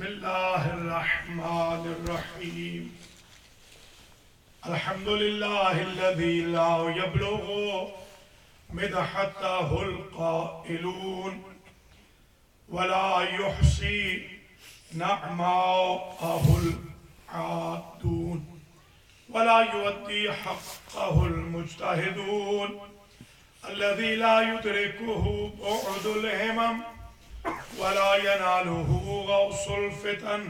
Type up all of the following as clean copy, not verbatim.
الله الرحمن الرحيم الحمد لله الذي لا يبلغ مدحته القائلون ولا يحصي نعماءه العادون ولا يؤدي حقه المجتهدون الذي لا يدركه بعد الهمم ولا يناله غوص الفتن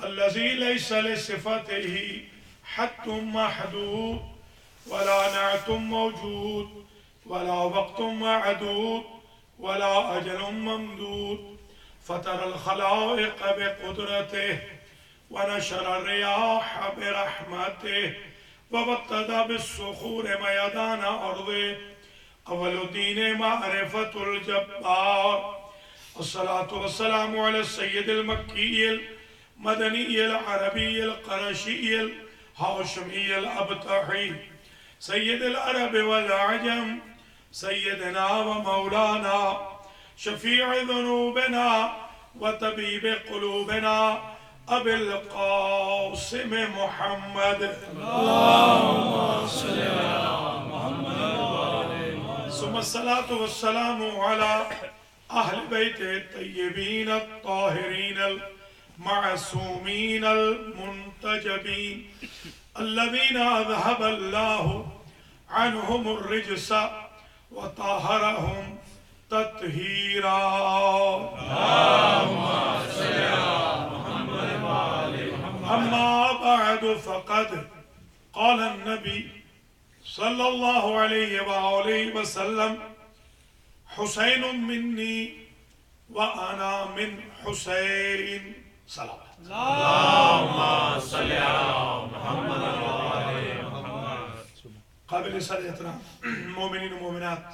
الذي ليس لصفته حد محدود ولا نعت موجود ولا وقت معدود ولا أجل ممدود فطر الخلائق بقدرته ونشر الرياح برحمته وبطد بالصخور ميدان أرضه أول الدين معرفة الجبار الصلاة والسلام على السيد المكي المدني العربي القرشي الهاشمي الأبطحي سيد العرب والعجم سيدنا ومولانا شفيع ذنوبنا وطبيب قلوبنا أبي القاسم محمد اللهم صل على محمد ثم الصلاة والسلام على أهل بيته الطيبين الطاهرين المعصومين المنتجبين الذين أذهب الله عنهم الرجس وطهرهم تطهيرا. اللهم صل على محمد وآل محمد. أما بعد فقد قال النبي صلى الله عليه وآله وسلم حسين مني وأنا من حسين صلوات. اللهم صل على محمد وآل محمد. قابل صدر احترام مومنین و مومنات،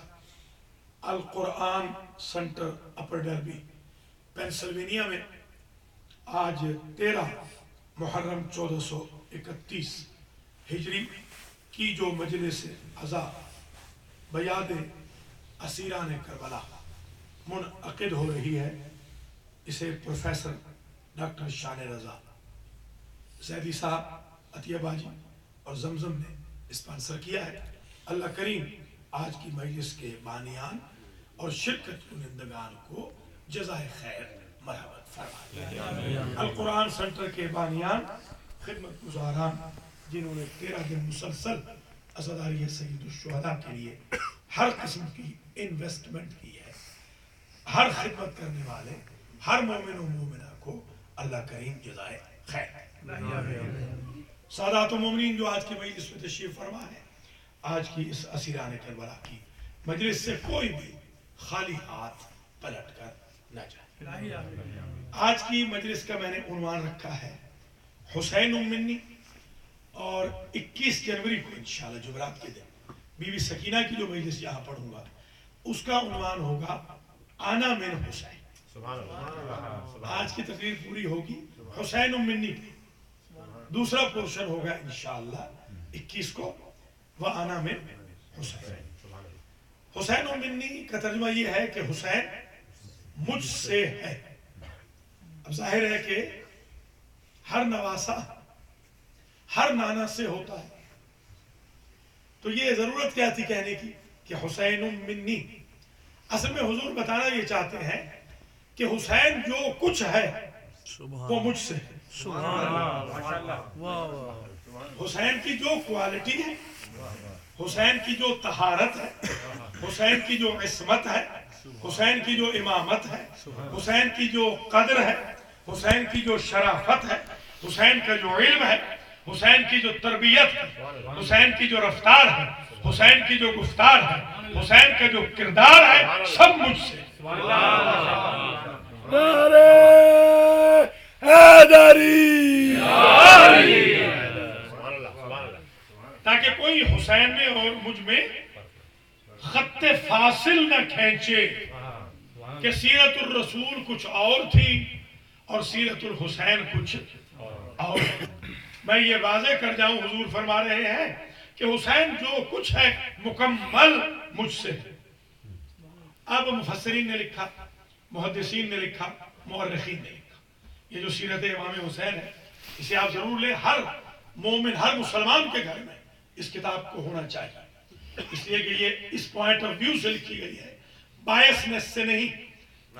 القرآن سنٹر اپر ڈربی پینسلوینیا میں آج 13 محرم 1431 ہجری کی جو مجلس عزا بیاد اسیران کربلا منعقد ہو رہی ہے، اسے پروفیسر ڈاکٹر شان رضا زیدی صاحب عطیہ باجی اور زمزم نے اسپانسر کیا ہے. اللہ کریم آج کی مجلس کے بانیان اور شرکت کنندگان کو جزائے خیر مرحمت فرمائے. القرآن سنٹر کے بانیان خدمت گزاران جنہوں نے 13 دن مسلسل عزاداری سید الشہداء کے لیے ہر قسم کی انویسٹمنٹ کی ہے، ہر خدمت کرنے والے ہر مومن و مومنہ کو اللہ کریم جزائے خیر. سادات و مومنین جو آج کی مجلس میں تشریف فرما ہے، آج کی اس اسیران کربلا کی مجلس سے کوئی بھی خالی ہاتھ پلٹ کر نہ جائے. آج کی مجلس کا میں نے عنوان رکھا ہے حسین منی، اور 21 جنوری کو انشاءاللہ جمعرات کے دن بی بی سکینہ کی جو مجلس یہاں پڑھوں گا اس کا عنوان ہوگا آنا من حسین. آج کی تقریر پوری ہوگی حسین منی. دوسرا پورشن ہوگا انشاءاللہ 21 کو وَأَنَا مِن حسین. حسین منی کا ترجمہ یہ ہے کہ حسین مجھ سے ہے. اب ظاہر ہے کہ ہر نواسا ہر نانا سے ہوتا ہے، تو یہ ضرورت کیا تھی کہنے کی کہ حسین منی. اصل میں حضور بتانا یہ چاہتے ہیں کہ حسین جو کچھ ہے وہ مجھ سے ہے. حسین کی جو کوالٹی ہے، حسین کی جو طہارت ہے، حسین کی جو عصمت ہے، حسین کی جو امامت ہے، حسین کی جو قدر ہے، حسین کی جو شرافت ہے، حسین کا جو علم ہے، حسین کی جو تربیت ہے، حسین کی جو رفتار ہے، حسین کی جو گفتار ہے، حسین کا جو کردار ہے، سب مجھ سے. تاکہ کوئی حسین میں اور مجھ میں خط فاصل نہ کھینچے کہ سیرت الرسول کچھ اور تھی اور سیرت الحسین کچھ اور. میں یہ واضح کر جاؤں، حضور فرما رہے ہیں کہ حسین جو کچھ ہے مکمل مجھ سے. اب مفسرین نے لکھا، محدثین نے لکھا، مورخین نے لکھا یہ جو سیرت امام حسین ہے اسے آپ ضرور لیں. ہر مومن ہر مسلمان کے گھر میں اس کتاب کو ہونا چاہیے، اس لیے کہ یہ اس پوائنٹ آف ویو سے لکھی گئی ہے، بائسنس سے نہیں،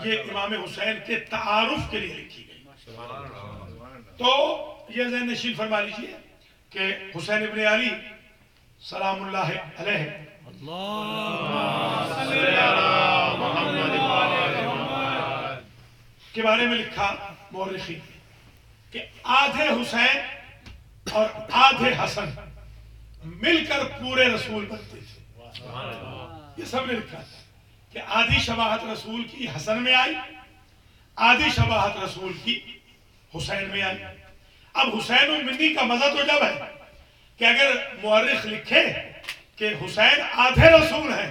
یہ امام حسین کے تعارف کے لیے لکھی گئی. تو یہ ذہن نشین فرما لیجیے کہ حسین ابن علی سلام اللہ علیہ کے بارے میں لکھا مورخین کہ آدھے حسین اور آدھے حسن مل کر پورے رسول بنتے تھے. یہ سب نے لکھا کہ آدھی شباہت رسول کی حسن میں آئی، آدھی شباہت رسول کی حسین میں آئی. اب حسین المنی کا مزہ تو جب ہے کہ اگر مورخ لکھے کہ حسین آدھے رسول ہیں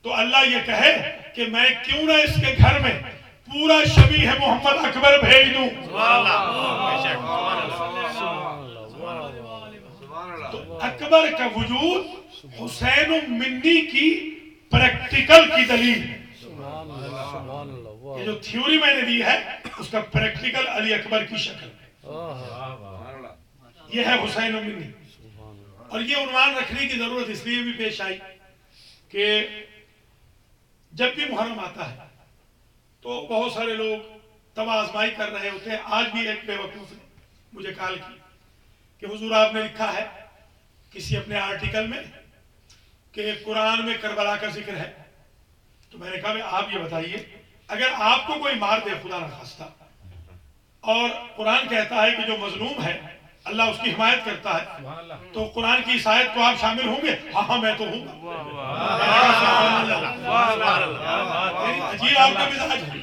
تو اللہ یہ کہے کہ میں کیوں نہ اس کے گھر میں پورا شبیہ محمد اکبر بھیج دوں. تو اکبر کا وجود حسین المنی کی پریکٹیکل کی دلیل ہے. یہ جو تھیوری میں نے دی ہے اس کا پریکٹیکل علی اکبر کی شکل ہے. یہ ہے حسین المنی. اور یہ عنوان رکھنے کی ضرورت اس لیے بھی پیش آئی کہ جب بھی محرم آتا ہے تو بہت سارے لوگ توازمائی کر رہے ہوتے ہیں. آج بھی ایک بے وقوف نے مجھے کال کی کہ حضور آپ نے لکھا ہے کسی اپنے آرٹیکل میں کہ قرآن میں کربلا کا ذکر ہے. تو میں نے کہا آپ یہ بتائیے اگر آپ کو کوئی مار دے خدا نخواستہ اور قرآن کہتا ہے کہ جو مظلوم ہے اللہ اس کی حمایت کرتا ہے تو قرآن کی اس آیت کو آپ شامل ہوں گے؟ ہاں ہاں میں تو ہوں گا. عجیب آپ کا مزاج ہے.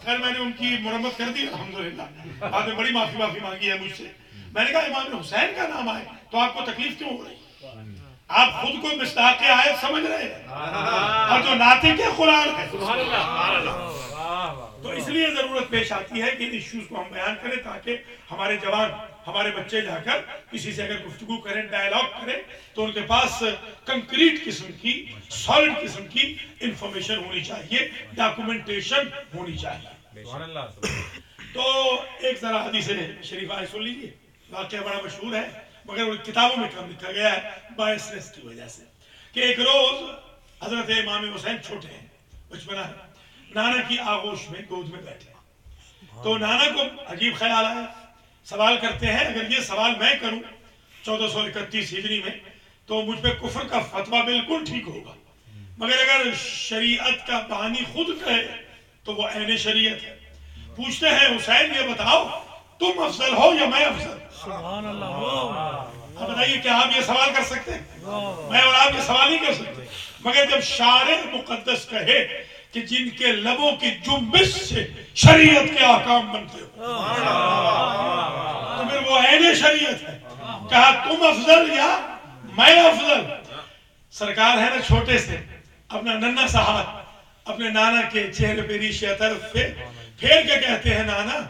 خیر میں نے ان کی مرمت کر دی الحمدللہ. آپ نے بڑی معافی مانگی ہے مجھ سے. میں نے کہا امام حسین کا نام آئے تو آپ کو تکلیف کیوں ہو رہی؟ آپ خود کو مصداق آیت سمجھ رہے ہیں اور جو ناطق قرآن ہے. تو اس لیے ضرورت پیش آتی ہے کہ ان ایشوز کو ہم بیان کریں تاکہ ہمارے جوان ہمارے بچے جا کر کسی سے اگر گفتگو کریں ڈائیلاگ کریں تو ان کے پاس کنکریٹ قسم کی سالڈ قسم کی انفارمیشن ہونی چاہیے، ڈاکومنٹیشن ہونی چاہیے. تو ایک ذرا حدیث شریف آئے سن لیجیے. واقعہ بڑا مشہور ہے مگر ان کتابوں میں کم لکھا گیا ہے بائسنس کی وجہ سے کہ ایک روز حضرت امام حسین چھوٹے ہیں، بچپنا ہے، نانا کی آغوش میں گود میں بیٹھے. تو نانا کو عجیب خیال آیا. سوال کرتے ہیں اگر یہ سوال میں کروں 1431 ہجری میں تو مجھ پہ کفر کا فتویٰ بالکل ٹھیک ہوگا، مگر اگر شریعت کا بانی خود کہے تو وہ عین شریعت ہے. پوچھتے ہیں حسین یہ بتاؤ تم افضل ہو یا میں افضل؟ سبحان اللہ. اب بتائیے کیا آپ یہ سوال کر سکتے ہیں؟ میں اور آپ یہ سوال نہیں کر سکتے. مگر جب شارع مقدس کہے کہ جن کے لبوں کی جنبش سے شریعت کے احکام بنتے ہو تو پھر وہ عین شریعت ہے. کہا تم افضل یا میں افضل؟ سرکار ہے نا چھوٹے سے اپنا ننھا سا ہاتھ اپنے نانا کے چہرے پہ ریش طرف پہ پھیر کے کہتے ہیں نانا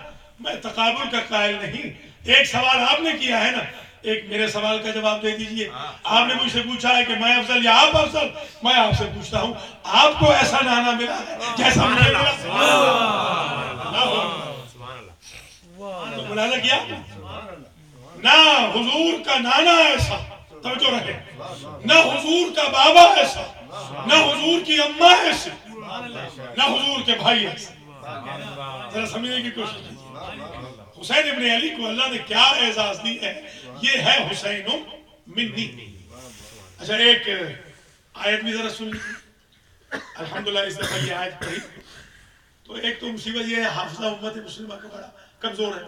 میں تقابل کا قائل نہیں. ایک سوال آپ نے کیا ہے نا، ایک میرے سوال کا جواب دے دیجئے. آپ نے مجھ سے پوچھا ہے کہ میں افضل یا آپ افضل، میں آپ سے پوچھتا ہوں آپ کو ایسا نانا ملا ہے جیسا مجھے ملا؟ تو ملاحظہ کیا نہ حضور کا نانا ایسا، توجہ رکھیں، نہ حضور کا بابا ایسا، نہ حضور کی اماں ایسی، نہ حضور کے بھائی ایسے. ذرا سمجھنے کی کوشش کیجیے. حسین ابن علی کو اللہ نے کیا اعزاز دی ہے، یہ ہے حسین منی. اچھا ایک آیت بھی ذرا سن لیجیے. الحمدللہ اس دفعہ یہ آیت پڑھی تو ایک تو مصیبت یہ ہے حافظہ امت مسلمہ کا بڑا کمزور ہے.